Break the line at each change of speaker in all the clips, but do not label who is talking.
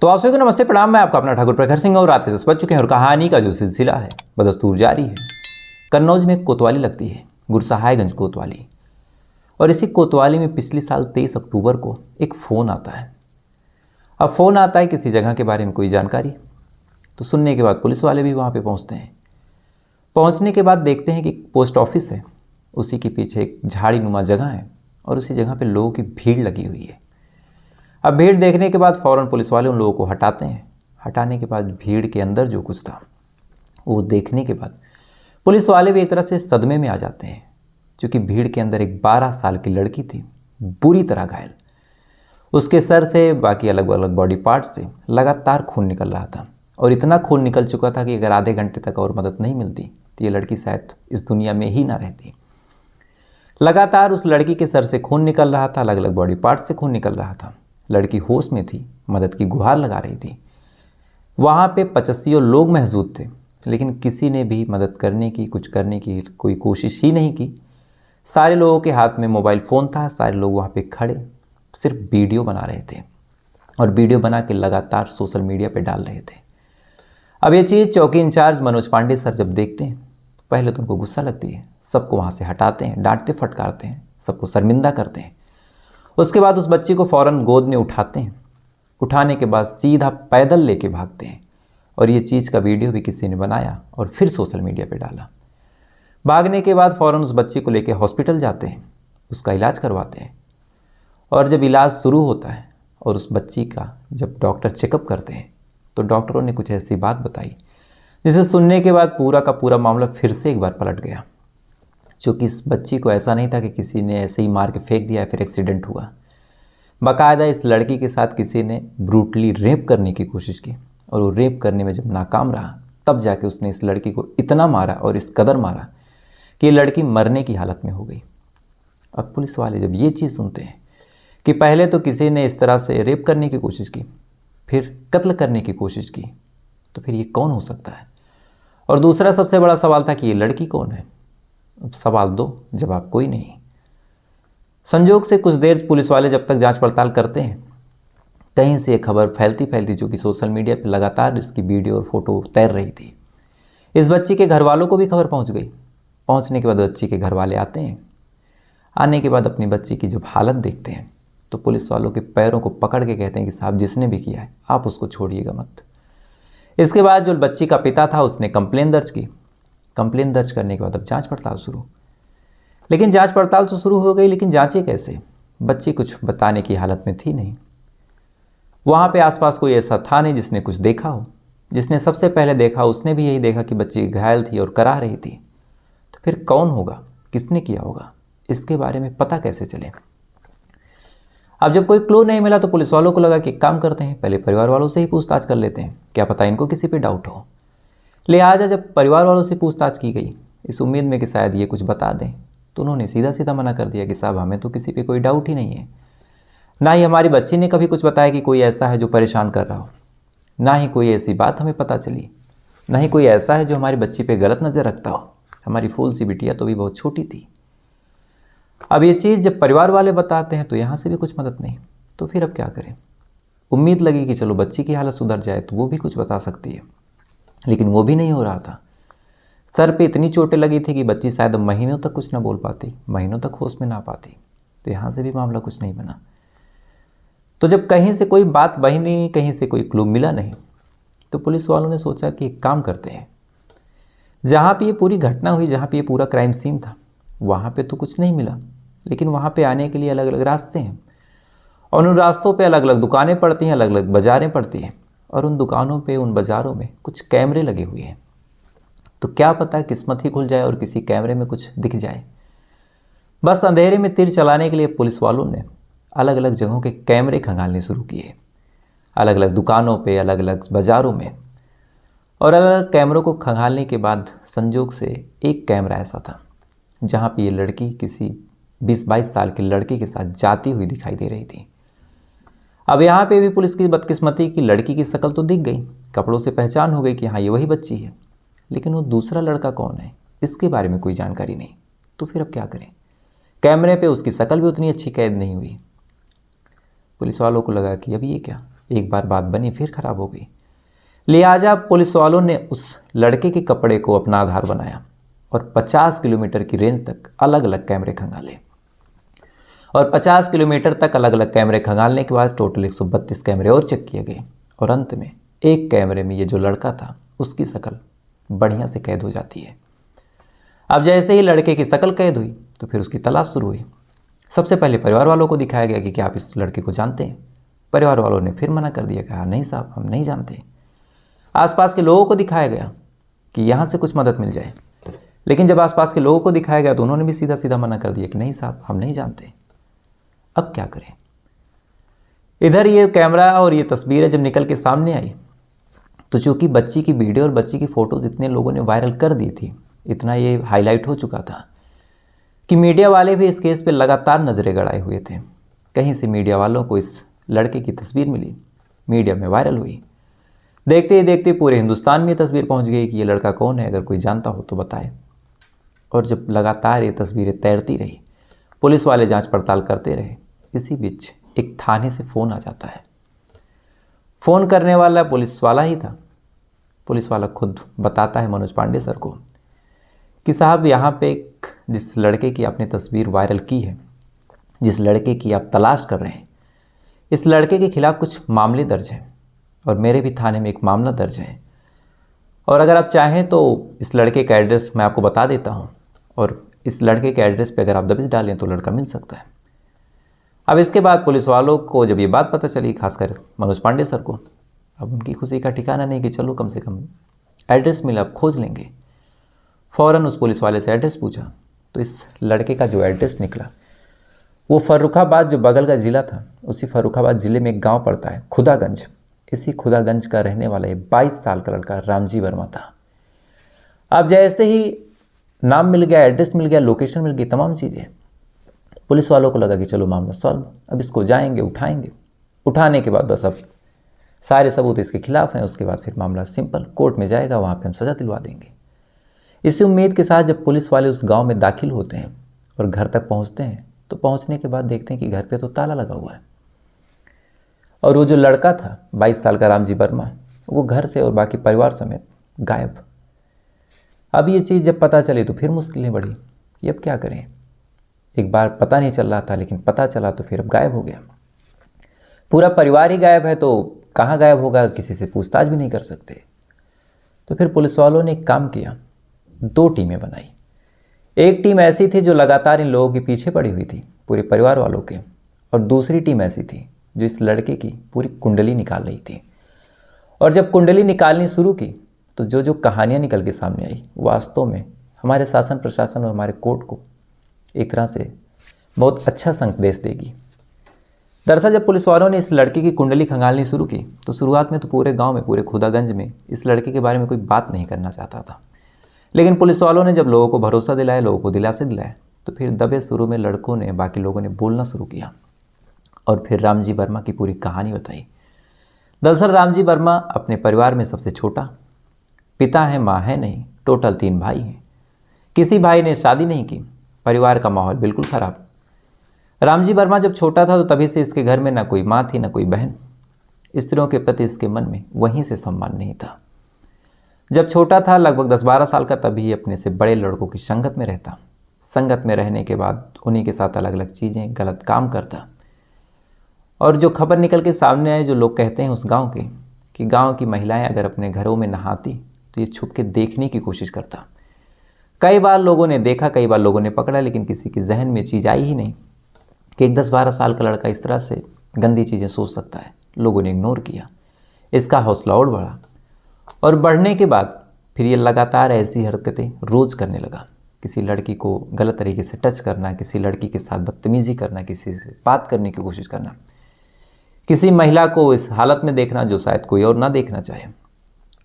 तो आप सभी को नमस्ते प्रणाम। मैं आपका अपना ठाकुर प्रखर सिंह और रात के 10 बज चुके हैं और कहानी का जो सिलसिला है बदस्तूर जारी है। कन्नौज में एक कोतवाली लगती है, गुरसहायगंज कोतवाली। और इसी कोतवाली में पिछले साल 23 अक्टूबर को एक फ़ोन आता है। अब फ़ोन आता है किसी जगह के बारे में कोई जानकारी, तो सुनने के बाद पुलिस वाले भी वहाँ पर पहुँचते हैं। पहुँचने के बाद देखते हैं कि पोस्ट ऑफिस है, उसी के पीछे एक झाड़ी नुमा जगह है और उसी जगह पर लोगों की भीड़ लगी हुई है। अब भीड़ देखने के बाद फ़ौरन पुलिस वाले उन लोगों को हटाते हैं। हटाने के बाद भीड़ के अंदर जो कुछ था वो देखने के बाद पुलिस वाले भी एक तरह से सदमे में आ जाते हैं, क्योंकि भीड़ के अंदर एक 12 साल की लड़की थी, बुरी तरह घायल। उसके सर से बाकी अलग अलग बॉडी पार्ट से लगातार खून निकल रहा था और इतना खून निकल चुका था कि अगर आधे घंटे तक और मदद नहीं मिलती तो ये लड़की शायद इस दुनिया में ही ना रहती। लगातार उस लड़की के सर से खून निकल रहा था, अलग अलग बॉडी पार्ट से खून निकल रहा था। लड़की होश में थी, मदद की गुहार लगा रही थी। वहाँ पे 85 लोग मौजूद थे, लेकिन किसी ने भी मदद करने की, कुछ करने की कोई कोशिश ही नहीं की। सारे लोगों के हाथ में मोबाइल फ़ोन था, सारे लोग वहाँ पे खड़े सिर्फ वीडियो बना रहे थे और वीडियो बना के लगातार सोशल मीडिया पे डाल रहे थे। अब ये चीज़ चौकी इंचार्ज मनोज पांडे सर जब देखते हैं तो पहले तो उनको गुस्सा लगती है, सबको वहाँ से हटाते हैं, डांटते फटकारते हैं, सबको शर्मिंदा करते हैं। उसके बाद उस बच्ची को फ़ौरन गोद में उठाते हैं। उठाने के बाद सीधा पैदल लेके भागते हैं और ये चीज़ का वीडियो भी किसी ने बनाया और फिर सोशल मीडिया पे डाला। भागने के बाद फ़ौरन उस बच्ची को लेके हॉस्पिटल जाते हैं, उसका इलाज करवाते हैं। और जब इलाज शुरू होता है और उस बच्ची का जब डॉक्टर चेकअप करते हैं तो डॉक्टरों ने कुछ ऐसी बात बताई जिसे सुनने के बाद पूरा का पूरा मामला फिर से एक बार पलट गया। क्योंकि इस बच्ची को ऐसा नहीं था कि किसी ने ऐसे ही मार के फेंक दिया या फिर एक्सीडेंट हुआ। बाकायदा इस लड़की के साथ किसी ने ब्रूटली रेप करने की कोशिश की और वो रेप करने में जब नाकाम रहा तब जाके उसने इस लड़की को इतना मारा और इस कदर मारा कि ये लड़की मरने की हालत में हो गई। अब पुलिस वाले जब ये चीज़ सुनते हैं कि पहले तो किसी ने इस तरह से रेप करने की कोशिश की, फिर कत्ल करने की कोशिश की, तो फिर ये कौन हो सकता है? और दूसरा सबसे बड़ा सवाल था कि ये लड़की कौन है? अब सवाल दो, जवाब कोई नहीं। संजोग से कुछ देर पुलिस वाले जब तक जांच पड़ताल करते हैं, कहीं से ये खबर फैलती फैलती जो कि सोशल मीडिया पर लगातार इसकी वीडियो और फोटो तैर रही थी, इस बच्ची के घर वालों को भी खबर पहुंच गई। पहुंचने के बाद बच्ची के घर वाले आते हैं। आने के बाद अपनी बच्ची की जब हालत देखते हैं तो पुलिस वालों के पैरों को पकड़ के कहते हैं कि साहब जिसने भी किया है आप उसको छोड़िएगा मत। इसके बाद जो बच्ची का पिता था उसने कंप्लेन दर्ज की। कंप्लेन दर्ज करने के बाद अब जांच पड़ताल शुरू। लेकिन जांच पड़ताल तो शुरू हो गई, लेकिन जांचें कैसे? बच्ची कुछ बताने की हालत में थी नहीं। वहाँ पे आसपास कोई ऐसा था नहीं जिसने कुछ देखा हो। जिसने सबसे पहले देखा उसने भी यही देखा कि बच्ची घायल थी और करा रही थी। तो फिर कौन होगा, किसने किया होगा, इसके बारे में पता कैसे चले? अब जब कोई क्लू नहीं मिला तो पुलिस वालों को लगा कि एक काम करते हैं, पहले परिवार वालों से ही पूछताछ कर लेते हैं, क्या पता इनको किसी पे डाउट हो। लिहाजा जब परिवार वालों से पूछताछ की गई इस उम्मीद में कि शायद ये कुछ बता दें, तो उन्होंने सीधा सीधा मना कर दिया कि साहब हमें तो किसी पे कोई डाउट ही नहीं है। ना ही हमारी बच्ची ने कभी कुछ बताया कि कोई ऐसा है जो परेशान कर रहा हो, ना ही कोई ऐसी बात हमें पता चली, ना ही कोई ऐसा है जो हमारी बच्ची पे गलत नज़र रखता हो। हमारी फूल सी बिटिया तो भी बहुत छोटी थी। अब ये चीज़ जब परिवार वाले बताते हैं तो यहाँ से भी कुछ मदद नहीं, तो फिर अब क्या करें? उम्मीद लगी कि चलो बच्ची की हालत सुधर जाए तो वो भी कुछ बता सकती है, लेकिन वो भी नहीं हो रहा था। सर पे इतनी चोटें लगी थी कि बच्ची शायद महीनों तक कुछ ना बोल पाती, महीनों तक होश में ना पाती। तो यहाँ से भी मामला कुछ नहीं बना। तो जब कहीं से कोई बात बही नहीं, कहीं से कोई क्लू मिला नहीं, तो पुलिस वालों ने सोचा कि एक काम करते हैं, जहाँ पे ये पूरी घटना हुई, जहाँ पे ये पूरा क्राइम सीन था, वहाँ पे तो कुछ नहीं मिला, लेकिन वहाँ पे आने के लिए अलग अलग रास्ते हैं और उन रास्तों पे अलग अलग दुकानें पड़ती हैं, अलग अलग बाज़ारें पड़ती हैं और उन दुकानों पे, उन बाज़ारों में कुछ कैमरे लगे हुए हैं। तो क्या पता किस्मत ही खुल जाए और किसी कैमरे में कुछ दिख जाए। बस अंधेरे में तीर चलाने के लिए पुलिस वालों ने अलग अलग जगहों के कैमरे खंगालने शुरू किए, अलग अलग दुकानों पे, अलग अलग बाज़ारों में। और अलग अलग कैमरों को खंगालने के बाद संजोग से एक कैमरा ऐसा था जहाँ पे ये लड़की किसी 20-22 साल के लड़के के साथ जाती हुई दिखाई दे रही थी। अब यहाँ पे भी पुलिस की बदकिस्मती की लड़की की शक्ल तो दिख गई, कपड़ों से पहचान हो गई कि हाँ ये वही बच्ची है, लेकिन वो दूसरा लड़का कौन है इसके बारे में कोई जानकारी नहीं। तो फिर अब क्या करें? कैमरे पे उसकी शक्ल भी उतनी अच्छी कैद नहीं हुई। पुलिस वालों को लगा कि अब ये क्या, एक बार बात बनी फिर खराब हो गई। लिहाजा पुलिस वालों ने उस लड़के के कपड़े को अपना आधार बनाया और 50 किलोमीटर की रेंज तक अलग अलग कैमरे खंगाले। और 50 किलोमीटर तक अलग अलग कैमरे खंगालने के बाद टोटल 132 कैमरे और चेक किए गए। और अंत में एक कैमरे में ये जो लड़का था उसकी शक्ल बढ़िया से कैद हो जाती है। अब जैसे ही लड़के की शक्ल कैद हुई तो फिर उसकी तलाश शुरू हुई। सबसे पहले परिवार वालों को दिखाया गया कि क्या आप इस लड़के को जानते हैं। परिवार वालों ने फिर मना कर दिया, कहा नहीं साहब हम नहीं जानते। आसपास के लोगों को दिखाया गया कि यहाँ से कुछ मदद मिल जाए, लेकिन जब आसपास के लोगों को दिखाया गया तो उन्होंने भी सीधा सीधा मना कर दिया कि नहीं साहब हम नहीं जानते। अब क्या करें। इधर ये कैमरा और ये तस्वीरें जब निकल के सामने आई तो चूंकि बच्ची की वीडियो और बच्ची की फ़ोटोज़ इतने लोगों ने वायरल कर दी थी, इतना ये हाईलाइट हो चुका था कि मीडिया वाले भी इस केस पे लगातार नज़रें गड़ाए हुए थे। कहीं से मीडिया वालों को इस लड़के की तस्वीर मिली, मीडिया में वायरल हुई। देखते ही देखते पूरे हिंदुस्तान में ये तस्वीर पहुंच गई कि ये लड़का कौन है, अगर कोई जानता हो तो बताए। और जब लगातार ये तस्वीरें तैरती रही, पुलिस वाले जांच पड़ताल करते रहे, इसी बीच एक थाने से फ़ोन आ जाता है। फ़ोन करने वाला पुलिस वाला ही था। पुलिस वाला खुद बताता है मनोज पांडे सर को कि साहब यहाँ पे एक जिस लड़के की आपने तस्वीर वायरल की है, जिस लड़के की आप तलाश कर रहे हैं, इस लड़के के खिलाफ़ कुछ मामले दर्ज हैं और मेरे भी थाने में एक मामला दर्ज है। और अगर आप चाहें तो इस लड़के का एड्रेस मैं आपको बता देता हूँ और इस लड़के के एड्रेस पे अगर आप दबिश डालें तो लड़का मिल सकता है। अब इसके बाद पुलिस वालों को जब ये बात पता चली, खासकर मनोज पांडे सर को, अब उनकी खुशी का ठिकाना नहीं कि चलो कम से कम एड्रेस मिला, अब खोज लेंगे। फ़ौरन उस पुलिस वाले से एड्रेस पूछा तो इस लड़के का जो एड्रेस निकला वो फर्रुखाबाद, जो बगल का ज़िला था, उसी फर्रुखाबाद ज़िले में एक गाँव पड़ता है खुदागंज। इसी खुदागंज का रहने वाला ये 22 साल का लड़का रामजी वर्मा था। अब जैसे ही नाम मिल गया, एड्रेस मिल गया, लोकेशन मिल गई, तमाम चीज़ें, पुलिस वालों को लगा कि चलो मामला सॉल्व, अब इसको जाएंगे उठाएंगे। उठाने के बाद बस अब सारे सबूत इसके खिलाफ हैं, उसके बाद फिर मामला सिंपल कोर्ट में जाएगा, वहाँ पे हम सज़ा दिलवा देंगे। इसी उम्मीद के साथ जब पुलिस वाले उस गांव में दाखिल होते हैं और घर तक पहुँचते हैं तो पहुँचने के बाद देखते हैं कि घर पे तो ताला लगा हुआ है और वो जो लड़का था 22 साल का रामजी वर्मा, वो घर से और बाकी परिवार समेत गायब। अब ये चीज़ जब पता चली तो फिर मुश्किलें बढ़ी कि अब क्या करें। एक बार पता नहीं चल रहा था, लेकिन पता चला तो फिर अब गायब हो गया। पूरा परिवार ही गायब है तो कहाँ गायब होगा, किसी से पूछताछ भी नहीं कर सकते। तो फिर पुलिस वालों ने एक काम किया, 2 टीमें बनाई। एक टीम ऐसी थी जो लगातार इन लोगों के पीछे पड़ी हुई थी, पूरे परिवार वालों के, और दूसरी टीम ऐसी थी जो इस लड़के की पूरी कुंडली निकाल रही थी। और जब कुंडली निकालनी शुरू की तो जो जो कहानियाँ निकल के सामने आई, वास्तव में हमारे शासन प्रशासन और हमारे कोर्ट को एक तरह से बहुत अच्छा संदेश देगी। दरअसल जब पुलिस वालों ने इस लड़के की कुंडली खंगालनी शुरू की तो शुरुआत में तो पूरे गांव में, पूरे खुदागंज में इस लड़के के बारे में कोई बात नहीं करना चाहता था, लेकिन पुलिस वालों ने जब लोगों को भरोसा दिलाया, लोगों को दिलासे दिलाया, तो फिर दबे शुरू में लड़कों ने, बाकी लोगों ने बोलना शुरू किया और फिर रामजी वर्मा की पूरी कहानी बताई। दरअसल रामजी वर्मा अपने परिवार में सबसे छोटा, पिता है माँ है नहीं, टोटल 3 भाई हैं। किसी भाई ने शादी नहीं की, परिवार का माहौल बिल्कुल ख़राब। रामजी वर्मा जब छोटा था तो तभी से इसके घर में ना कोई माँ थी ना कोई बहन। स्त्रियों के प्रति इसके मन में वहीं से सम्मान नहीं था। जब छोटा था लगभग 10-12 साल का, तभी अपने से बड़े लड़कों की संगत में रहता। संगत में रहने के बाद उन्हीं के साथ अलग अलग चीज़ें, गलत काम करता। और जो खबर निकल के सामने आए, जो लोग कहते हैं उस गांव के, कि गांव की महिलाएं अगर अपने घरों में नहाती तो ये छुप के देखने की कोशिश करता। कई बार लोगों ने देखा, कई बार लोगों ने पकड़ा, लेकिन किसी के जहन में चीज़ आई ही नहीं कि एक 10-12 साल का लड़का इस तरह से गंदी चीज़ें सोच सकता है। लोगों ने इग्नोर किया। इसका हौसला और बढ़ा और बढ़ने के बाद फिर ये लगातार ऐसी हरकतें रोज़ करने लगा। किसी लड़की को गलत तरीके से टच करना, किसी लड़की के साथ बदतमीज़ी करना, किसी से बात करने की कोशिश करना, किसी महिला को इस हालत में देखना जो शायद कोई और ना देखना चाहे।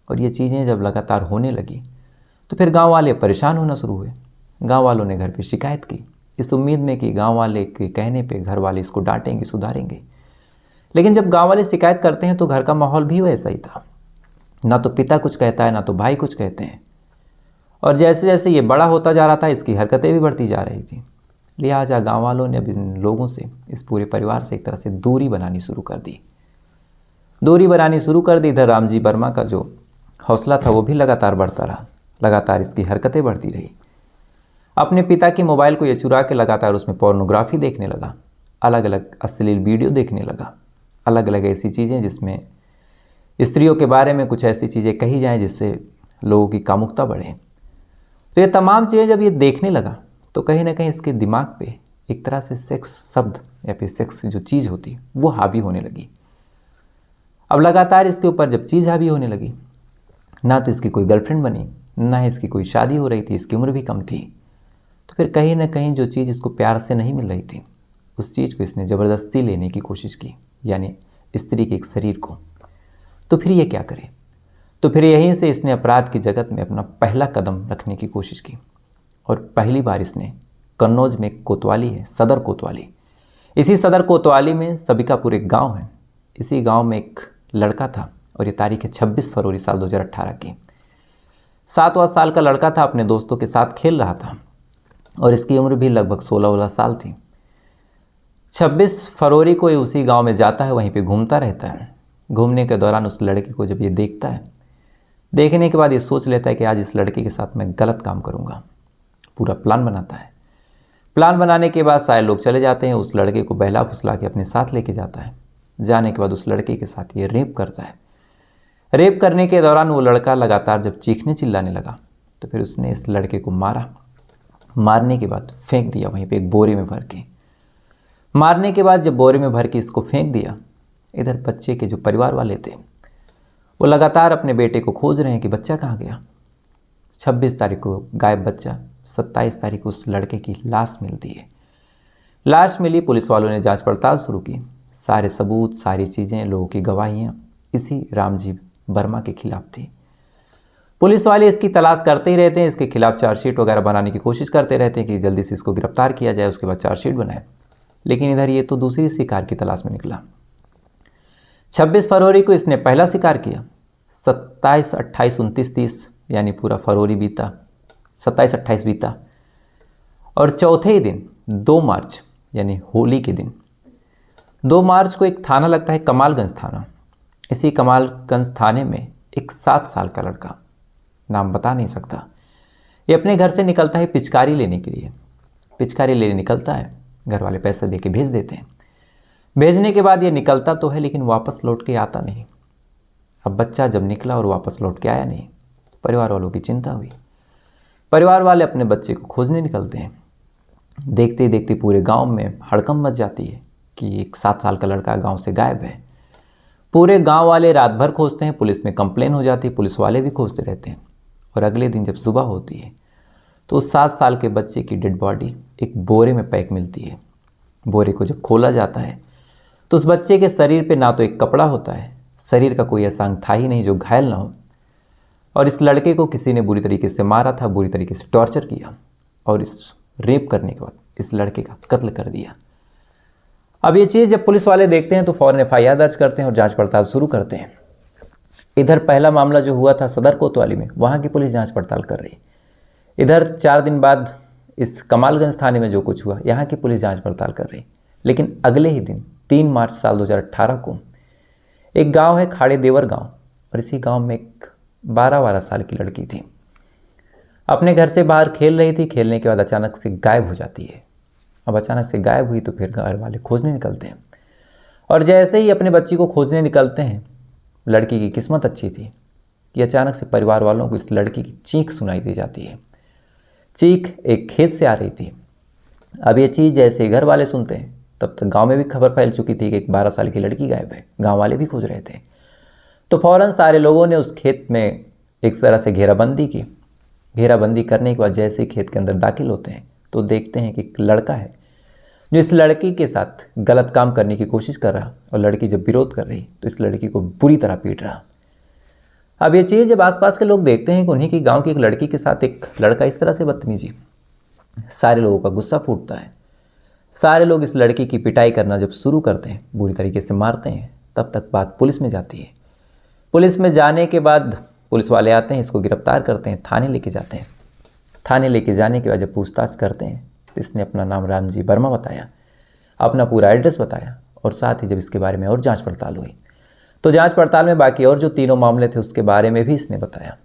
और ये चीज़ें जब लगातार होने लगी तो फिर गांव वाले परेशान होना शुरू हुए। गांव वालों ने घर पे शिकायत की, इस उम्मीद में कि गांव वाले के कहने पे घर वाले इसको डांटेंगे, सुधारेंगे। लेकिन जब गांव वाले शिकायत करते हैं तो घर का माहौल भी वैसा ही था। ना तो पिता कुछ कहता है, ना तो भाई कुछ कहते हैं। और जैसे जैसे ये बड़ा होता जा रहा था, इसकी हरकतें भी बढ़ती जा रही थी। लिहाजा गाँव वालों ने अब इन लोगों से, इस पूरे परिवार से एक तरह से दूरी बनानी शुरू कर दी। दूरी बनानी शुरू कर दी। इधर रामजी वर्मा का जो हौसला था वो भी लगातार बढ़ता रहा, लगातार इसकी हरकतें बढ़ती रही। अपने पिता के मोबाइल को ये चुरा के लगातार उसमें पोर्नोग्राफी देखने लगा, अलग अलग अश्लील वीडियो देखने लगा, अलग अलग ऐसी चीज़ें जिसमें स्त्रियों के बारे में कुछ ऐसी चीज़ें कही जाएं जिससे लोगों की कामुकता बढ़े। तो ये तमाम चीज़ें जब ये देखने लगा तो कहीं ना कहीं इसके दिमाग पे एक तरह से सेक्स शब्द या फिर सेक्स जो चीज़ होती है वो हावी होने लगी। अब लगातार इसके ऊपर जब चीज़ हावी होने लगी, ना तो इसकी कोई गर्लफ्रेंड बनी, ना इसकी कोई शादी हो रही थी, इसकी उम्र भी कम थी, तो फिर कहीं ना कहीं जो चीज़ इसको प्यार से नहीं मिल रही थी उस चीज़ को इसने ज़बरदस्ती लेने की कोशिश की, यानी स्त्री के एक शरीर को। तो फिर ये क्या करे? तो फिर यहीं से इसने अपराध की जगत में अपना पहला कदम रखने की कोशिश की। और पहली बार इसने कन्नौज में एक कोतवाली है, सदर कोतवाली, इसी सदर कोतवाली में सबिकापुर एक गांव है। इसी गांव में एक लड़का था और ये तारीख है 26 फरवरी साल 2018 की। 7वां साल का लड़का था, अपने दोस्तों के साथ खेल रहा था और इसकी उम्र भी लगभग 16 साल थी। 26 फरवरी को ये उसी गांव में जाता है, वहीं पे घूमता रहता है। घूमने के दौरान उस लड़के को जब ये देखता है, देखने के बाद ये सोच लेता है कि आज इस लड़के के साथ मैं गलत काम करूंगा। पूरा प्लान बनाता है। प्लान बनाने के बाद सारे लोग चले जाते हैं, उस लड़के को बहला फुसला के अपने साथ लेके जाता है। जाने के बाद उस लड़के के साथ ये रेप करता है। रेप करने के दौरान वो लड़का लगातार जब चीखने चिल्लाने लगा तो फिर उसने इस लड़के को मारा। मारने के बाद फेंक दिया वहीं पे एक बोरे में भर के। मारने के बाद जब बोरे में भर के इसको फेंक दिया, इधर बच्चे के जो परिवार वाले थे वो लगातार अपने बेटे को खोज रहे हैं कि बच्चा कहाँ गया। 26 तारीख को गायब बच्चा, 27 तारीख को उस लड़के की लाश मिलती है। लाश मिली, पुलिस वालों ने जांच पड़ताल शुरू की। सारे सबूत, सारी चीज़ें, लोगों की गवाहियाँ इसी रामजी वर्मा के खिलाफ थी। पुलिस वाले इसकी तलाश करते ही रहते हैं, इसके खिलाफ चार्जशीट वगैरह बनाने की कोशिश करते रहते हैं कि जल्दी से इसको गिरफ्तार किया जाए, उसके बाद चार्जशीट बनाए। लेकिन इधर ये तो दूसरी शिकार की तलाश में निकला। 26 फरवरी को इसने पहला शिकार किया। 27, 28, 29, 30 यानी पूरा फरवरी बीता, 27, 28 बीता और चौथे ही दिन 2 मार्च यानी होली के दिन 2 मार्च को एक थाना लगता है, कमालगंज थाना। इसी कमालगंज थाने में एक 7 साल का लड़का, नाम बता नहीं सकता, ये अपने घर से निकलता है पिचकारी लेने के लिए। पिचकारी लेने निकलता है, घर वाले पैसे दे के भेज देते हैं। भेजने के बाद ये निकलता तो है लेकिन वापस लौट के आता नहीं। अब बच्चा जब निकला और वापस लौट के आया नहीं, परिवार वालों की चिंता हुई। परिवार वाले अपने बच्चे को खोजने निकलते हैं। देखते ही देखते पूरे गांव में हड़कंप मच जाती है कि एक 7 साल का लड़का गांव से गायब है। पूरे गांव वाले रात भर खोजते हैं, पुलिस में कंप्लेन हो जाती है, पुलिस वाले भी खोजते रहते हैं। और अगले दिन जब सुबह होती है तो उस 7 साल के बच्चे की डेड बॉडी एक बोरे में पैक मिलती है। बोरे को जब खोला जाता है तो उस बच्चे के शरीर पे ना तो एक कपड़ा होता है, शरीर का कोई ऐसा अंग था ही नहीं जो घायल ना हो। और इस लड़के को किसी ने बुरी तरीके से मारा था, बुरी तरीके से टॉर्चर किया और इस रेप करने के बाद इस लड़के का कत्ल कर दिया। अब ये चीज़ जब पुलिस वाले देखते हैं तो फ़ौरन FIR दर्ज करते हैं और जांच पड़ताल शुरू करते हैं। इधर पहला मामला जो हुआ था सदर कोतवाली में, वहाँ की पुलिस जांच पड़ताल कर रही। इधर 4 दिन बाद इस कमालगंज थाने में जो कुछ हुआ, यहाँ की पुलिस जांच पड़ताल कर रही। लेकिन अगले ही दिन 3 मार्च साल 2018 को एक गांव है खाड़े देवर गांव, और इसी गांव में एक 12 साल की लड़की थी। अपने घर से बाहर खेल रही थी, खेलने के बाद अचानक से गायब हो जाती है। अब अचानक से गायब हुई तो फिर घर वाले खोजने निकलते हैं और जैसे ही अपने बच्ची को खोजने निकलते हैं, लड़की की किस्मत अच्छी थी कि अचानक से परिवार वालों को इस लड़की की चीख सुनाई दी जाती है। चीख एक खेत से आ रही थी। अब ये चीज़ जैसे घर वाले सुनते हैं, तब तक गांव में भी खबर फैल चुकी थी कि एक 12 साल की लड़की गायब है। गांव वाले भी खोज रहे थे। तो फौरन सारे लोगों ने उस खेत में एक तरह से घेराबंदी की। घेराबंदी करने के बाद जैसे ही खेत के अंदर दाखिल होते हैं तो देखते हैं कि एक लड़का है जो इस लड़की के साथ गलत काम करने की कोशिश कर रहा, और लड़की जब विरोध कर रही तो इस लड़की को बुरी तरह पीट रहा। अब ये चीज़ जब आसपास के लोग देखते हैं कि उन्हीं की गांव की एक लड़की के साथ एक लड़का इस तरह से बदतमीजी, सारे लोगों का गुस्सा फूटता है। सारे लोग इस लड़की की पिटाई करना जब शुरू करते हैं, बुरी तरीके से मारते हैं, तब तक बात पुलिस में जाती है। पुलिस में जाने के बाद पुलिस वाले आते हैं, इसको गिरफ्तार करते हैं, थाने लेके जाते हैं। थाने लेके जाने के बाद जब पूछताछ करते हैं तो इसने अपना नाम रामजी वर्मा बताया, अपना पूरा एड्रेस बताया, और साथ ही जब इसके बारे में और जांच पड़ताल हुई तो जांच पड़ताल में बाकी और जो तीनों मामले थे उसके बारे में भी इसने बताया।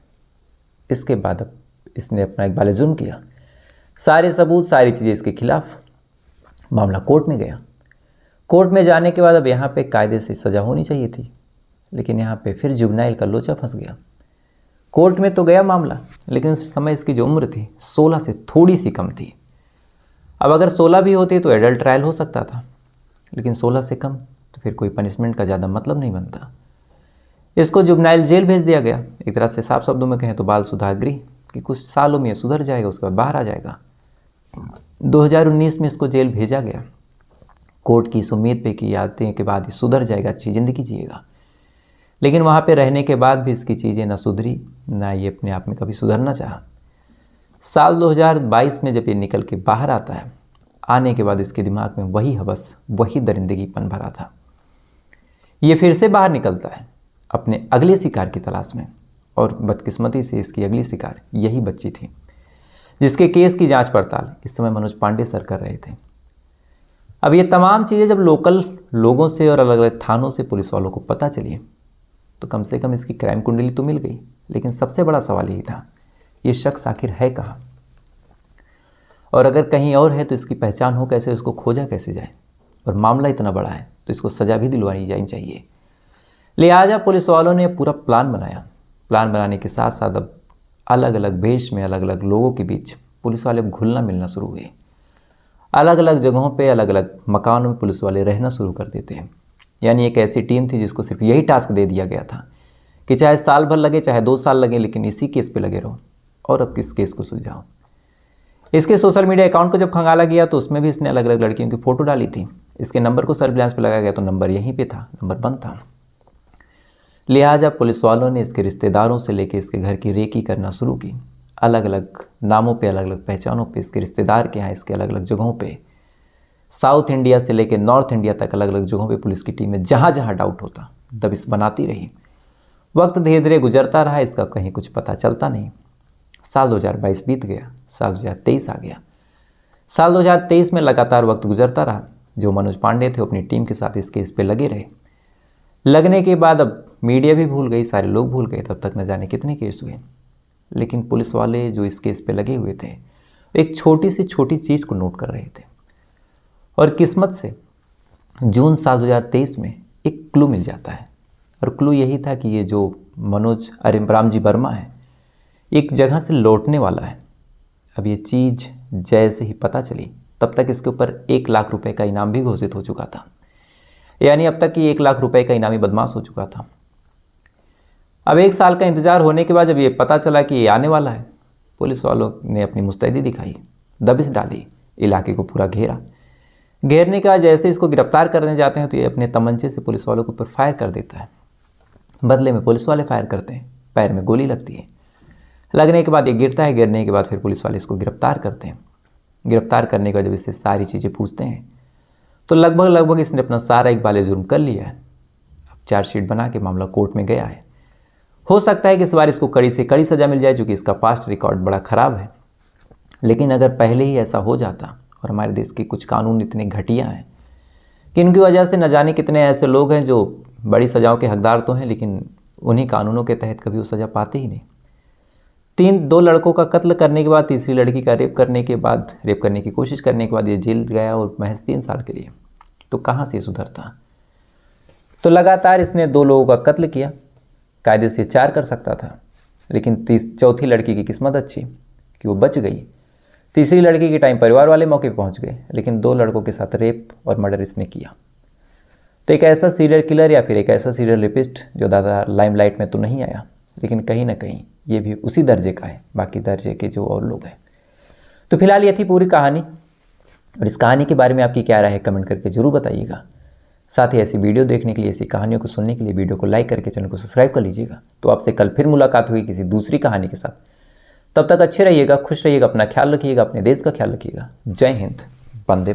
इसके बाद अब इसने अपना एक बाले जुर्म किया, सारे सबूत सारी चीज़ें इसके खिलाफ, मामला कोर्ट में गया। कोर्ट में जाने के बाद अब यहाँ पे कायदे से सज़ा होनी चाहिए थी, लेकिन यहाँ पे फिर जुवेनाइल का लोचा फंस गया। कोर्ट में तो गया मामला, लेकिन उस समय इसकी जो उम्र थी 16 से थोड़ी सी कम थी। अब अगर 16 भी होती तो एडल्ट ट्रायल हो सकता था, लेकिन 16 से कम तो फिर कोई पनिशमेंट का ज़्यादा मतलब नहीं बनता। इसको जुवेनाइल जेल भेज दिया गया। एक तरह से साफ शब्दों में कहें तो बाल सुधार गृह, कि कुछ सालों में सुधर जाएगा, उसके बाद बाहर आ जाएगा। 2019 में इसको जेल भेजा गया, कोर्ट की इस उम्मीद पे कि आते के बाद ही सुधर जाएगा, अच्छी ज़िंदगी जिएगा। लेकिन वहाँ पे रहने के बाद भी इसकी चीज़ें ना सुधरी, ना ये अपने आप में कभी सुधरना चाहा। साल 2022 में जब ये निकल के बाहर आता है, आने के बाद इसके दिमाग में वही हवस, वही दरिंदगीपन भरा था। ये फिर से बाहर निकलता है अपने अगले शिकार की तलाश में, और बदकिस्मती से इसकी अगली शिकार यही बच्ची थी, जिसके केस की जांच पड़ताल इस समय मनोज पांडे सर कर रहे थे। अब ये तमाम चीज़ें जब लोकल लोगों से और अलग अलग थानों से पुलिस वालों को पता चली, तो कम से कम इसकी क्राइम कुंडली तो मिल गई। लेकिन सबसे बड़ा सवाल यही था, ये शख्स आखिर है कहाँ, और अगर कहीं और है तो इसकी पहचान हो कैसे, उसको खोजा कैसे जाए। और मामला इतना बड़ा है तो इसको सज़ा भी दिलवानी जानी चाहिए। लिहाजा पुलिस वालों ने पूरा प्लान बनाया। प्लान बनाने के साथ साथ अब अलग अलग भेष में अलग अलग लोगों के बीच पुलिस वाले अब घुलना मिलना शुरू हुए। अलग अलग जगहों पे अलग अलग मकानों में पुलिस वाले रहना शुरू कर देते हैं। यानी एक ऐसी टीम थी जिसको सिर्फ यही टास्क दे दिया गया था कि चाहे साल भर लगे, चाहे 2 साल लगे, लेकिन इसी केस पे लगे रहो और अब किस केस को सुलझाओ। इसके सोशल मीडिया अकाउंट को जब खंगाला गया तो उसमें भी इसने अलग अलग लड़कियों की फ़ोटो डाली थी। इसके नंबर को सर्विलांस पे लगाया गया तो नंबर यहीं पे था, नंबर बंद था। लिहाजा पुलिस वालों ने इसके रिश्तेदारों से लेकर इसके घर की रेकी करना शुरू की। अलग अलग नामों पे, अलग अलग पहचानों पे, इसके रिश्तेदार के यहाँ, इसके अलग अलग जगहों पे, साउथ इंडिया से लेकर नॉर्थ इंडिया तक अलग अलग जगहों पे पुलिस की टीमें जहाँ जहाँ डाउट होता दबिश बनाती रही। वक्त धीरे धीरे गुजरता रहा, इसका कहीं कुछ पता चलता नहीं। साल 2022 बीत गया, साल 2023 आ गया। साल 2023 में लगातार वक्त गुजरता रहा। जो मनोज पांडे थे अपनी टीम के साथ इस केस पे लगे रहे। लगने के बाद अब मीडिया भी भूल गई, सारे लोग भूल गए, तब तक न जाने कितने केस हुए। लेकिन पुलिस वाले जो इस केस पे लगे हुए थे एक छोटी से छोटी चीज़ को नोट कर रहे थे, और किस्मत से जून साल 2023 में एक क्लू मिल जाता है। और क्लू यही था कि ये जो मनोज रामजी वर्मा है एक जगह से लौटने वाला है। अब ये चीज़ जैसे ही पता चली तब तक इसके ऊपर 1 लाख रुपए का इनाम भी घोषित हो चुका था। यानी अब तक ये 1 लाख रुपए का इनामी बदमाश हो चुका था। अब 1 साल का इंतज़ार होने के बाद जब ये पता चला कि ये आने वाला है, पुलिस वालों ने अपनी मुस्तैदी दिखाई, दबिश डाली, इलाके को पूरा घेरा। घेरने के बाद जैसे इसको गिरफ्तार करने जाते हैं तो ये अपने तमंचे से पुलिस वालों के ऊपर फायर कर देता है। बदले में पुलिस वाले फायर करते हैं, पैर में गोली लगती है। लगने के बाद ये गिरता है, गिरने के बाद फिर पुलिस वाले इसको गिरफ्तार करते हैं। गिरफ्तार करने के बाद जब इससे सारी चीज़ें पूछते हैं तो लगभग इसने अपना सारा एक बाले जुर्म कर लिया है। अब चार्जशीट बना के मामला कोर्ट में गया है। हो सकता है कि इस बार इसको कड़ी से कड़ी सज़ा मिल जाए, क्योंकि इसका पास्ट रिकॉर्ड बड़ा ख़राब है। लेकिन अगर पहले ही ऐसा हो जाता, और हमारे देश के कुछ कानून इतने घटिया हैं कि इनकी वजह से न जाने कितने ऐसे लोग हैं जो बड़ी सज़ाओं के हकदार तो हैं, लेकिन उन्हीं कानूनों के तहत कभी वो सज़ा पाते ही नहीं। 2 लड़कों का कत्ल करने के बाद, तीसरी लड़की का रेप करने की कोशिश करने के बाद ये जेल गया, और महज 3 साल के लिए। तो कहाँ से सुधरता। तो लगातार इसने 2 लोगों का कत्ल किया। कायदे से 4 कर सकता था, लेकिन चौथी लड़की की किस्मत अच्छी कि वो बच गई। तीसरी लड़की के टाइम परिवार वाले मौके पर पहुँच गए, लेकिन 2 लड़कों के साथ रेप और मर्डर इसने किया। तो एक ऐसा सीरियल किलर या फिर एक ऐसा सीरियल रेपिस्ट जो ज़्यादा लाइमलाइट में तो नहीं आया, लेकिन कहीं ना कहीं ये भी उसी दर्जे का है, बाकी दर्जे के जो और लोग हैं। तो फिलहाल ये थी पूरी कहानी, और इस कहानी के बारे में आपकी क्या राय है कमेंट करके जरूर बताइएगा। साथ ही ऐसी वीडियो देखने के लिए, ऐसी कहानियों को सुनने के लिए वीडियो को लाइक करके चैनल को सब्सक्राइब कर लीजिएगा। तो आपसे कल फिर मुलाकात हुई किसी दूसरी कहानी के साथ। तब तक अच्छे रहिएगा, खुश रहिएगा, अपना ख्याल रखिएगा, अपने देश का ख्याल रखिएगा। जय हिंद, वंदे मातरम।